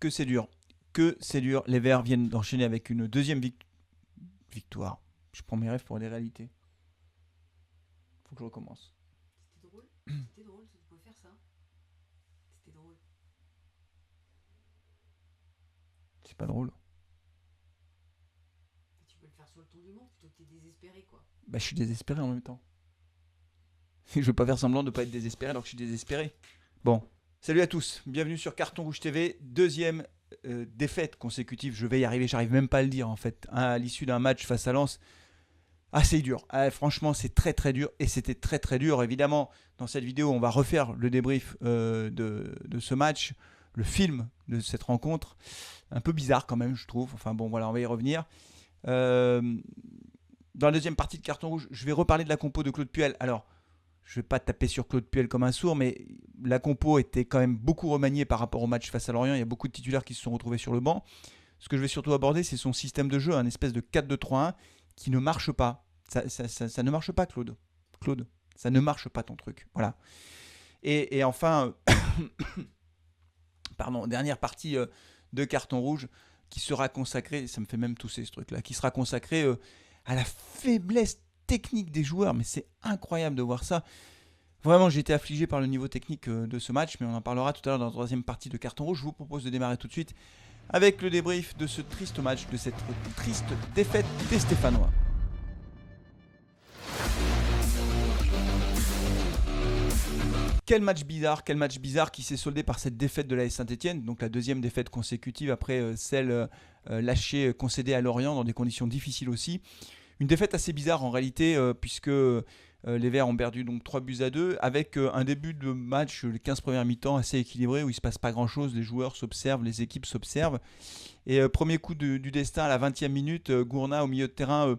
que c'est dur. Que c'est dur. Les Verts viennent d'enchaîner avec une deuxième victoire. Je prends mes rêves pour des réalités. Faut que je recommence. C'était drôle. C'était drôle, tu pouvais faire ça. C'était drôle. C'est pas drôle. Mais tu peux le faire sur le ton du monde plutôt que t'es désespéré, quoi. Bah, je suis désespéré en même temps. Je veux pas faire semblant de pas être désespéré alors que je suis désespéré. Bon, salut à tous. Bienvenue sur Carton Rouge TV. Deuxième défaite consécutive. Je vais y arriver. J'arrive même pas à le dire en fait. À l'issue d'un match face à Lens. Ah, c'est dur. Ah, franchement, c'est très très dur. Et c'était très très dur. Évidemment, dans cette vidéo, on va refaire le débrief de ce match. Le film de cette rencontre. Un peu bizarre quand même, je trouve. Enfin bon, voilà, on va y revenir. Dans la deuxième partie de Carton Rouge, je vais reparler de la compo de Claude Puel. Alors, je ne vais pas taper sur Claude Puel comme un sourd, mais la compo était quand même beaucoup remaniée par rapport au match face à Lorient. Il y a beaucoup de titulaires qui se sont retrouvés sur le banc. Ce que je vais surtout aborder, c'est son système de jeu, un espèce de 4-2-3-1 qui ne marche pas. Ça ne marche pas, Claude. Claude, ça ne marche pas ton truc. Voilà. Et enfin, pardon, dernière partie de Carton Rouge qui sera consacrée, ça me fait même tousser ce truc-là, qui sera consacrée à la faiblesse technique des joueurs, mais c'est incroyable de voir ça. Vraiment, j'ai été affligé par le niveau technique de ce match, mais on en parlera tout à l'heure dans la troisième partie de Carton Rouge. Je vous propose de démarrer tout de suite avec le débrief de ce triste match, de cette triste défaite des Stéphanois. Quel match bizarre qui s'est soldé par cette défaite de l'AS Saint-Etienne, donc la deuxième défaite consécutive après celle lâchée, concédée à Lorient dans des conditions difficiles aussi. Une défaite assez bizarre en réalité, puisque les Verts ont perdu donc 3-2 avec un début de match, les 15 premières mi-temps, assez équilibré, où il ne se passe pas grand-chose, les joueurs s'observent, les équipes s'observent. Et premier coup du destin à la 20e minute, Gourna au milieu de terrain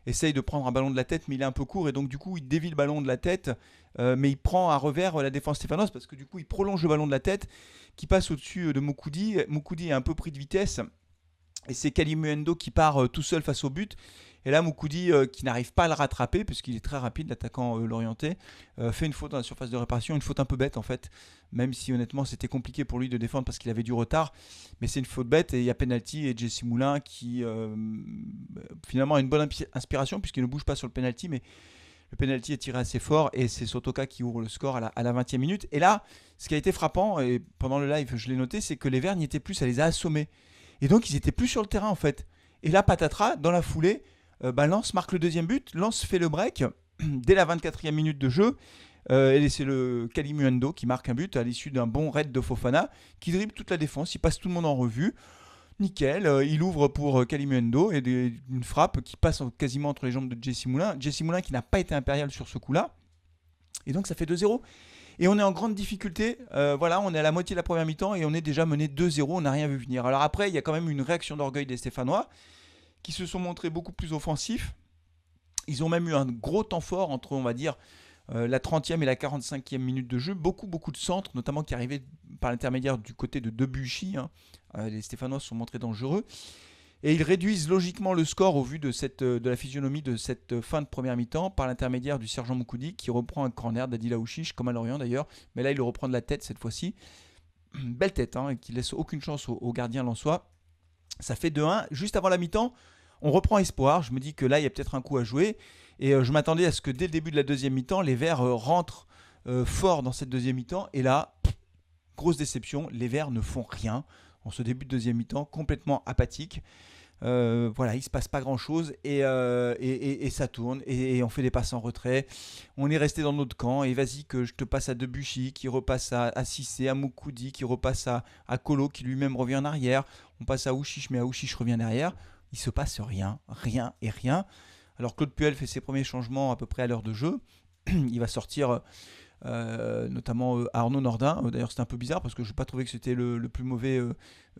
essaye de prendre un ballon de la tête, mais il est un peu court, et donc du coup il dévie le ballon de la tête, mais il prend à revers la défense stéphanoise, parce que du coup il prolonge le ballon de la tête, qui passe au-dessus de Moukoudi. Moukoudi est un peu pris de vitesse, et c'est Kalimuendo qui part tout seul face au but. Et là, Moukoudi, qui n'arrive pas à le rattraper, puisqu'il est très rapide, l'attaquant lorientais, fait une faute dans la surface de réparation, une faute un peu bête en fait, même si honnêtement c'était compliqué pour lui de défendre parce qu'il avait du retard, mais c'est une faute bête et il y a penalty et Jesse Moulin qui finalement a une bonne inspiration puisqu'il ne bouge pas sur le penalty, mais le penalty est tiré assez fort et c'est Sotoka qui ouvre le score à la 20e minute. Et là, ce qui a été frappant, et pendant le live je l'ai noté, c'est que les Verts n'y étaient plus, ça les a assommés. Et donc ils étaient plus sur le terrain en fait. Et là, patatras, dans la foulée, Lens marque le deuxième but, Lens fait le break dès la 24e minute de jeu, et c'est le Kalimuendo qui marque un but à l'issue d'un bon raid de Fofana, qui dribble toute la défense, il passe tout le monde en revue, nickel, il ouvre pour Kalimuendo, et une frappe qui passe quasiment entre les jambes de Jesse Moulin qui n'a pas été impérial sur ce coup-là, et donc ça fait 2-0. Et on est en grande difficulté, voilà, on est à la moitié de la première mi-temps et on est déjà mené 2-0, on n'a rien vu venir. Alors après, il y a quand même une réaction d'orgueil des Stéphanois, qui se sont montrés beaucoup plus offensifs. Ils ont même eu un gros temps fort entre, on va dire, la 30e et la 45e minute de jeu. Beaucoup de centres, notamment qui arrivaient par l'intermédiaire du côté de Debuchy. Les Stéphanois se sont montrés dangereux. Et ils réduisent logiquement le score au vu de la physionomie de cette fin de première mi-temps par l'intermédiaire du sergent Moukoudi qui reprend un corner d'Adil Aouchiche, comme à Lorient d'ailleurs. Mais là, il le reprend de la tête cette fois-ci. Belle tête, qui laisse aucune chance au gardien lensois. Ça fait 2-1. Juste avant la mi-temps, on reprend espoir. Je me dis que là, il y a peut-être un coup à jouer. Et je m'attendais à ce que dès le début de la deuxième mi-temps, les Verts rentrent fort dans cette deuxième mi-temps. Et là, grosse déception, les Verts ne font rien en ce début de deuxième mi-temps, complètement apathique. Voilà, il ne se passe pas grand-chose et ça tourne. Et on fait des passes en retrait. On est resté dans notre camp. Et vas-y que je te passe à Debuchy, qui repasse à Cissé, à Moukoudi, qui repasse à Kolo, qui lui-même revient en arrière. On passe à Aouchiche, mais Aouchiche revient derrière. Il ne se passe rien. Alors Claude Puel fait ses premiers changements à peu près à l'heure de jeu. Il va sortir notamment Arnaud Nordin. D'ailleurs, c'était un peu bizarre parce que je n'ai pas trouvé que c'était le plus mauvais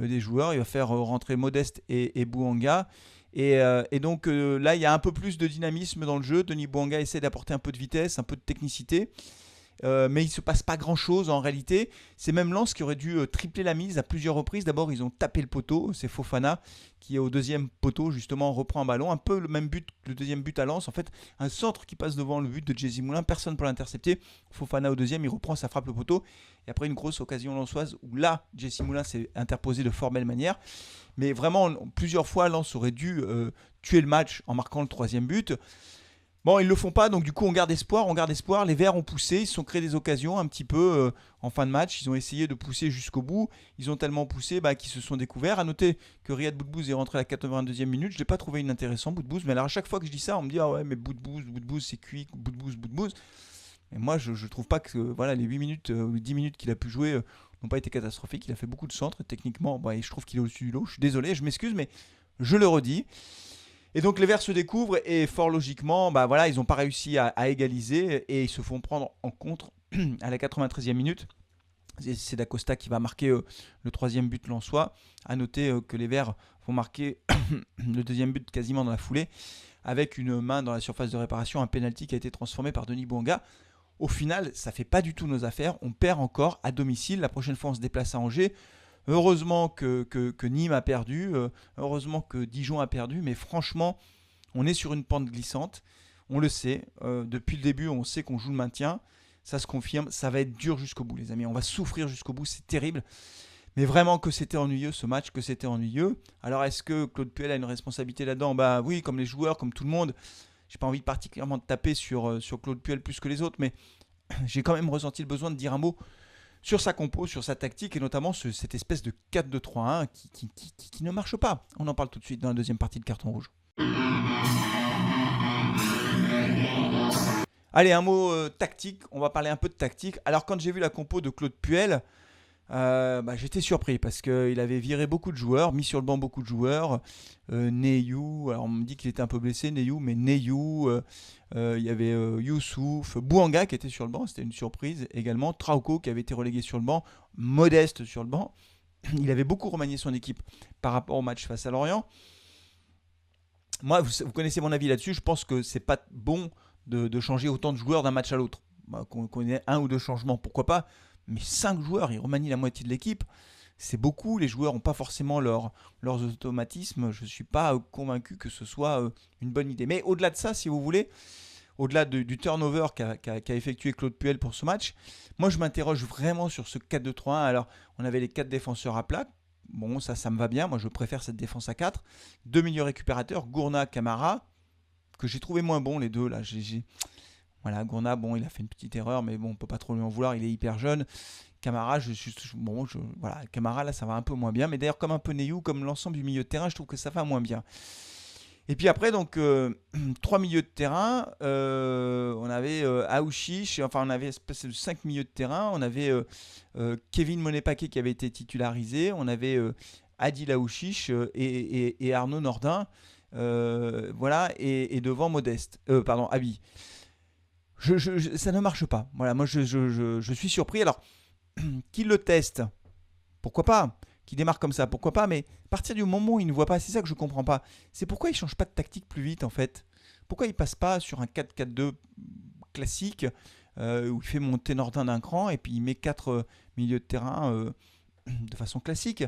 des joueurs. Il va faire rentrer Modeste et Bouanga. Et donc là, il y a un peu plus de dynamisme dans le jeu. Denis Bouanga essaie d'apporter un peu de vitesse, un peu de technicité. mais il ne se passe pas grand-chose en réalité. C'est même Lens qui aurait dû tripler la mise à plusieurs reprises. D'abord, ils ont tapé le poteau. C'est Fofana qui est au deuxième poteau, justement, reprend un ballon. Un peu le même but que le deuxième but à Lens. En fait, un centre qui passe devant le but de Jesse Moulin. Personne pour l'intercepter. Fofana au deuxième, il reprend, ça frappe le poteau. Et après, une grosse occasion lensoise où là, Jesse Moulin s'est interposé de fort belle manière. Mais vraiment, plusieurs fois, Lens aurait dû tuer le match en marquant le troisième but. Bon, ils ne le font pas, donc du coup on garde espoir. Les Verts ont poussé, ils se sont créés des occasions un petit peu en fin de match. Ils ont essayé de pousser jusqu'au bout. Ils ont tellement poussé qu'ils se sont découverts. À noter que Riyad Boudbouz est rentré à la 82e minute. Je ne l'ai pas trouvé inintéressant, Boudbouz. Mais alors à chaque fois que je dis ça, on me dit ah ouais, mais Boudbouz, c'est cuit, Boudbouz. Et moi, je ne trouve pas que les 8 minutes ou 10 minutes qu'il a pu jouer n'ont pas été catastrophiques. Il a fait beaucoup de centres. Techniquement, et je trouve qu'il est au-dessus du lot. Je suis désolé, je m'excuse, mais je le redis. Et donc les Verts se découvrent et fort logiquement, ils n'ont pas réussi à égaliser et ils se font prendre en contre à la 93e minute. C'est Dacosta qui va marquer le troisième but lensois. À noter que les Verts vont marquer le deuxième but quasiment dans la foulée avec une main dans la surface de réparation, un penalty qui a été transformé par Denis Bouanga. Au final, ça ne fait pas du tout nos affaires. On perd encore à domicile. La prochaine fois, on se déplace à Angers. Heureusement que Nîmes a perdu, heureusement que Dijon a perdu, mais franchement, on est sur une pente glissante. On le sait, depuis le début, on sait qu'on joue le maintien. Ça se confirme, ça va être dur jusqu'au bout, les amis. On va souffrir jusqu'au bout, c'est terrible. Mais vraiment que c'était ennuyeux ce match, que c'était ennuyeux. Alors est-ce que Claude Puel a une responsabilité là-dedans ? Oui, comme les joueurs, comme tout le monde. J'ai pas envie particulièrement de taper sur Claude Puel plus que les autres, mais j'ai quand même ressenti le besoin de dire un mot sur sa compo, sur sa tactique et notamment cette espèce de 4-2-3-1 qui ne marche pas. On en parle tout de suite dans la deuxième partie de Carton Rouge. Allez, un mot tactique, on va parler un peu de tactique. Alors quand j'ai vu la compo de Claude Puel, j'étais surpris parce qu'il avait viré beaucoup de joueurs, mis sur le banc beaucoup de joueurs. Neyou, alors on me dit qu'il était un peu blessé, Neyou, il y avait Youssouf, Bouanga qui était sur le banc, c'était une surprise également. Trauco qui avait été relégué sur le banc, Modeste sur le banc. Il avait beaucoup remanié son équipe par rapport au match face à Lorient. Moi, vous connaissez mon avis là-dessus, je pense que c'est pas bon de changer autant de joueurs d'un match à l'autre. Qu'on ait un ou deux changements, pourquoi pas. Mais 5 joueurs, ils remanient la moitié de l'équipe. C'est beaucoup. Les joueurs n'ont pas forcément leurs automatismes. Je ne suis pas convaincu que ce soit une bonne idée. Mais au-delà de ça, si vous voulez, au-delà du turnover qu'a effectué Claude Puel pour ce match, moi je m'interroge vraiment sur ce 4-2-3-1. Alors, on avait les 4 défenseurs à plat. Bon, ça me va bien. Moi, je préfère cette défense à 4. 2 milieux récupérateurs, Gourna, Camara, que j'ai trouvé moins bon les deux. Là, Voilà, Gourna, il a fait une petite erreur, mais bon, on peut pas trop lui en vouloir, il est hyper jeune. Camara, Camara, là, ça va un peu moins bien. Mais d'ailleurs, comme un peu Neyou, comme l'ensemble du milieu de terrain, je trouve que ça va moins bien. Et puis après, donc, 3 milieux de terrain. On avait Aouchiche, on avait 5 milieux de terrain. On avait Kevin Monet-Paquet qui avait été titularisé. On avait Adil Aouchiche et Arnaud Nordin. Et devant Modeste. Abi. Ça ne marche pas. Voilà, moi je suis surpris. Alors, qu'il le teste, pourquoi pas ? Qu'il démarre comme ça, pourquoi pas ? Mais à partir du moment où il ne voit pas, c'est ça que je ne comprends pas. C'est pourquoi il ne change pas de tactique plus vite en fait. Pourquoi il ne passe pas sur un 4-4-2 classique où il fait monter Nordin d'un cran et puis il met 4 milieux de terrain de façon classique.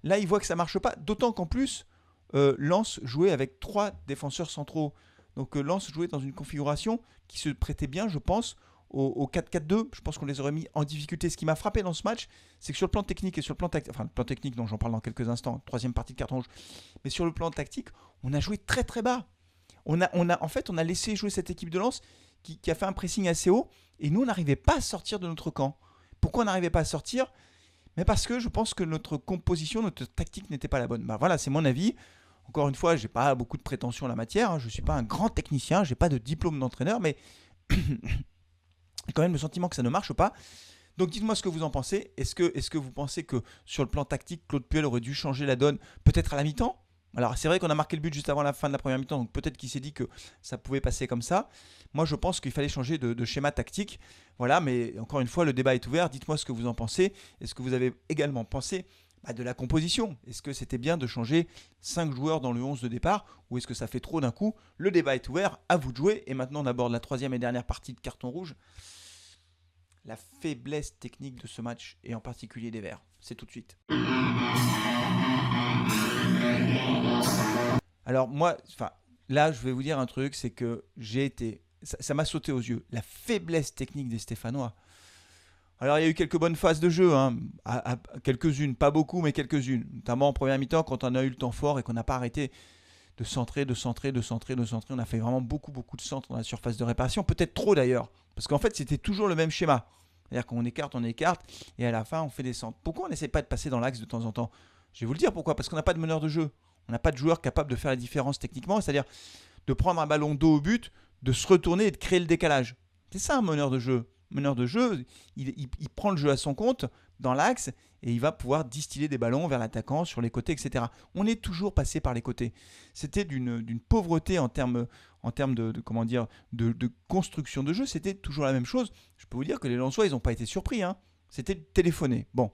Là, il voit que ça ne marche pas. D'autant qu'en plus, Lens jouait avec 3 défenseurs centraux. Donc Lens jouait dans une configuration qui se prêtait bien, je pense, au 4-4-2. Je pense qu'on les aurait mis en difficulté. Ce qui m'a frappé dans ce match, c'est que sur le plan technique et sur le plan tactique, le plan technique dont j'en parle dans quelques instants, troisième partie de Carton Rouge, mais sur le plan tactique, on a joué très très bas. On a laissé jouer cette équipe de Lens qui a fait un pressing assez haut et nous, on n'arrivait pas à sortir de notre camp. Pourquoi on n'arrivait pas à sortir ? Mais parce que je pense que notre composition, notre tactique n'était pas la bonne. Voilà, c'est mon avis. Encore une fois, je n'ai pas beaucoup de prétention en la matière. Je ne suis pas un grand technicien, je n'ai pas de diplôme d'entraîneur, mais j'ai quand même le sentiment que ça ne marche pas. Donc dites-moi ce que vous en pensez. Est-ce que vous pensez que sur le plan tactique, Claude Puel aurait dû changer la donne peut-être à la mi-temps ? Alors c'est vrai qu'on a marqué le but juste avant la fin de la première mi-temps, donc peut-être qu'il s'est dit que ça pouvait passer comme ça. Moi je pense qu'il fallait changer de schéma tactique. Voilà, mais encore une fois, le débat est ouvert. Dites-moi ce que vous en pensez. Est-ce que vous avez également pensé de la composition ? Est-ce que c'était bien de changer 5 joueurs dans le 11 de départ ou est-ce que ça fait trop d'un coup ? Le débat est ouvert, à vous de jouer. Et maintenant on aborde la troisième et dernière partie de Carton Rouge. la faiblesse technique de ce match, et en particulier des Verts. C'est tout de suite. Alors moi, là, je vais vous dire un truc, c'est que ça m'a sauté aux yeux, la faiblesse technique des Stéphanois. Alors, il y a eu quelques bonnes phases de jeu, hein, quelques-unes, pas beaucoup, mais quelques-unes. Notamment en première mi-temps, quand on a eu le temps fort et qu'on n'a pas arrêté de centrer. On a fait vraiment beaucoup de centres dans la surface de réparation. Peut-être trop d'ailleurs, parce qu'en fait, c'était toujours le même schéma. C'est-à-dire qu'on écarte, et à la fin, on fait des centres. Pourquoi on n'essaie pas de passer dans l'axe de temps en temps? Je vais vous le dire pourquoi. Parce qu'on n'a pas de meneur de jeu. On n'a pas de joueur capable de faire la différence techniquement, c'est-à-dire de prendre un ballon dos au but, de se retourner et de créer le décalage. C'est ça un meneur de jeu. Meneur de jeu, il prend le jeu à son compte dans l'axe et il va pouvoir distiller des ballons vers l'attaquant sur les côtés, etc. On est toujours passé par les côtés. C'était d'une pauvreté en termes de construction de jeu. C'était toujours la même chose. Je peux vous dire que les Lensois, ils n'ont pas été surpris. Hein. C'était téléphoné. Bon.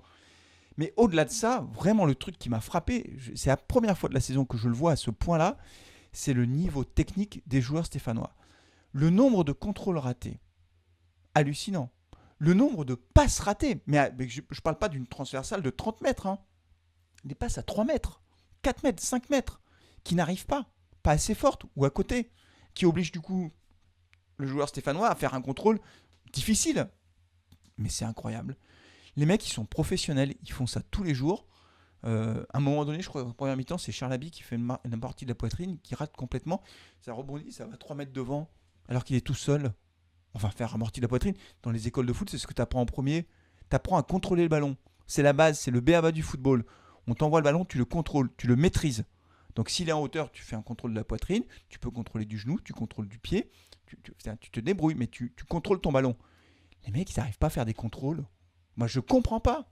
Mais au-delà de ça, vraiment le truc qui m'a frappé, c'est la première fois de la saison que je le vois à ce point-là, c'est le niveau technique des joueurs stéphanois. Le nombre de contrôles ratés, hallucinant. Le nombre de passes ratées, mais je ne parle pas d'une transversale de 30 mètres, hein. Des passes à 3 mètres, 4 mètres, 5 mètres, qui n'arrivent pas assez fortes ou à côté, qui obligent du coup le joueur stéphanois à faire un contrôle difficile. Mais c'est incroyable. Les mecs, ils sont professionnels, ils font ça tous les jours. À un moment donné, je crois qu'en première mi-temps, c'est Charles Haby qui fait une partie de la poitrine, qui rate complètement. Ça rebondit, ça va 3 mètres devant, alors qu'il est tout seul. Enfin, faire amorti de la poitrine. Dans les écoles de foot, c'est ce que tu apprends en premier. Tu apprends à contrôler le ballon. C'est la base, c'est le b.a.-ba du football. On t'envoie le ballon, tu le contrôles, tu le maîtrises. Donc s'il est en hauteur, tu fais un contrôle de la poitrine, tu peux contrôler du genou, tu contrôles du pied, tu te débrouilles, mais tu contrôles ton ballon. Les mecs, ils n'arrivent pas à faire des contrôles. Moi, je ne comprends pas.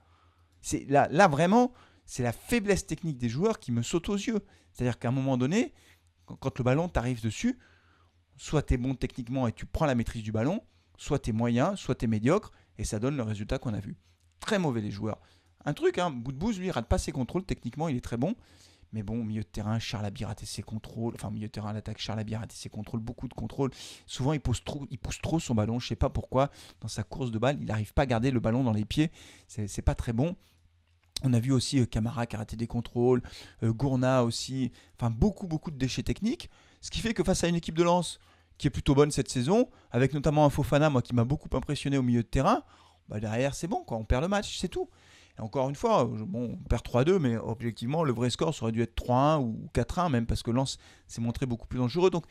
Là, vraiment, c'est la faiblesse technique des joueurs qui me saute aux yeux. C'est-à-dire qu'à un moment donné, quand le ballon t'arrive dessus, soit tu es bon techniquement et tu prends la maîtrise du ballon, soit tu es moyen, soit tu es médiocre, et ça donne le résultat qu'on a vu. Très mauvais les joueurs. Un truc, Boudbouz, lui, il rate pas ses contrôles, techniquement il est très bon, mais bon, au milieu de terrain, Charles Haby raté ses contrôles, enfin au milieu de terrain à l'attaque, Charles Haby raté ses contrôles, beaucoup de contrôles. Souvent il pousse trop son ballon, je sais pas pourquoi, dans sa course de balle, il n'arrive pas à garder le ballon dans les pieds, c'est pas très bon. On a vu aussi Camara qui a raté des contrôles, Gourna aussi, enfin beaucoup de déchets techniques, ce qui fait que face à une équipe de Lens qui est plutôt bonne cette saison, avec notamment un Fofana, moi qui m'a beaucoup impressionné au milieu de terrain, bah derrière c'est bon, quoi, on perd le match, c'est tout. Et encore une fois, on perd 3-2, mais objectivement le vrai score ça aurait dû être 3-1 ou 4-1 même, parce que Lens s'est montré beaucoup plus dangereux. Donc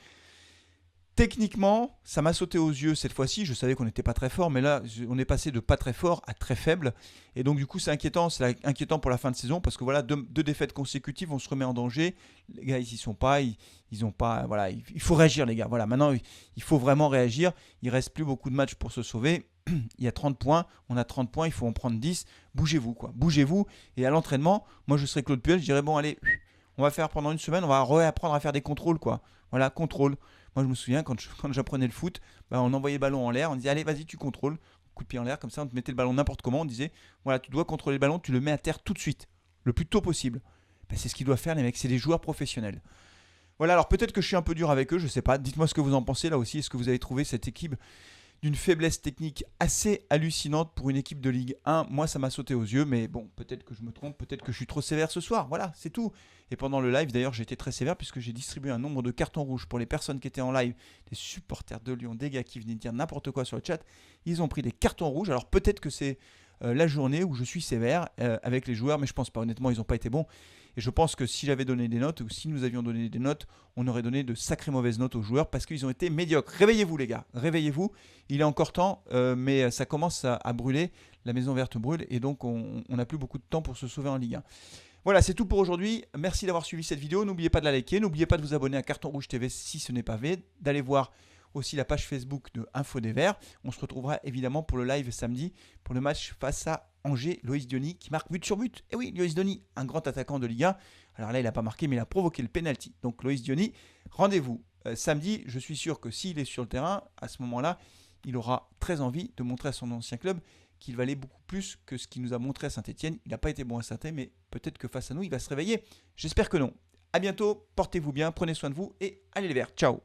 techniquement, ça m'a sauté aux yeux cette fois-ci. Je savais qu'on n'était pas très fort, mais là, on est passé de pas très fort à très faible. Et donc, du coup, c'est inquiétant. C'est inquiétant pour la fin de saison parce que voilà, deux défaites consécutives, on se remet en danger. Les gars, ils y sont pas. Ils ont pas. Voilà, il faut réagir, les gars. Voilà, maintenant, il faut vraiment réagir. Il reste plus beaucoup de matchs pour se sauver. Il y a 30 points. On a 30 points. Il faut en prendre 10. Bougez-vous, quoi. Bougez-vous. Et à l'entraînement, moi, je serais Claude Puel. Je dirais bon, allez, on va faire pendant une semaine. On va réapprendre à faire des contrôles, quoi. Voilà, contrôle. Moi, je me souviens, quand j'apprenais le foot, on envoyait le ballon en l'air, on disait, allez, vas-y, tu contrôles. Coup de pied en l'air, comme ça, on te mettait le ballon n'importe comment. On disait, voilà, tu dois contrôler le ballon, tu le mets à terre tout de suite, le plus tôt possible. C'est ce qu'ils doivent faire, les mecs, c'est des joueurs professionnels. Voilà, alors peut-être que je suis un peu dur avec eux, je sais pas. Dites-moi ce que vous en pensez là aussi. Est-ce que vous avez trouvé cette équipe d'une faiblesse technique assez hallucinante pour une équipe de Ligue 1? Moi, ça m'a sauté aux yeux, mais bon, peut-être que je me trompe, peut-être que je suis trop sévère ce soir. Voilà, c'est tout. Et pendant le live, d'ailleurs, j'ai été très sévère puisque j'ai distribué un nombre de cartons rouges pour les personnes qui étaient en live, des supporters de Lyon, des gars qui venaient dire n'importe quoi sur le chat. Ils ont pris des cartons rouges. Alors peut-être que c'est la journée où je suis sévère avec les joueurs, mais je pense pas. Honnêtement, ils n'ont pas été bons. Et je pense que si j'avais donné des notes, ou si nous avions donné des notes, on aurait donné de sacrées mauvaises notes aux joueurs parce qu'ils ont été médiocres. Réveillez-vous les gars, réveillez-vous. Il est encore temps, mais ça commence à brûler. La maison verte brûle et donc on n'a plus beaucoup de temps pour se sauver en Ligue 1. Voilà, c'est tout pour aujourd'hui. Merci d'avoir suivi cette vidéo. N'oubliez pas de la liker, n'oubliez pas de vous abonner à Carton Rouge TV si ce n'est pas fait, d'aller voir aussi la page Facebook de Info des Verts. On se retrouvera évidemment pour le live samedi, pour le match face à Angers, Loïs Diony qui marque but sur but. Et oui, Loïs Diony, un grand attaquant de Ligue 1. Alors là, il n'a pas marqué, mais il a provoqué le penalty. Donc Loïs Diony, rendez-vous samedi. Je suis sûr que s'il est sur le terrain, à ce moment-là, il aura très envie de montrer à son ancien club qu'il valait beaucoup plus que ce qu'il nous a montré à Saint-Etienne. Il n'a pas été bon à Saint-Etienne, mais peut-être que face à nous, il va se réveiller. J'espère que non. À bientôt, portez-vous bien, prenez soin de vous et allez les Verts. Ciao.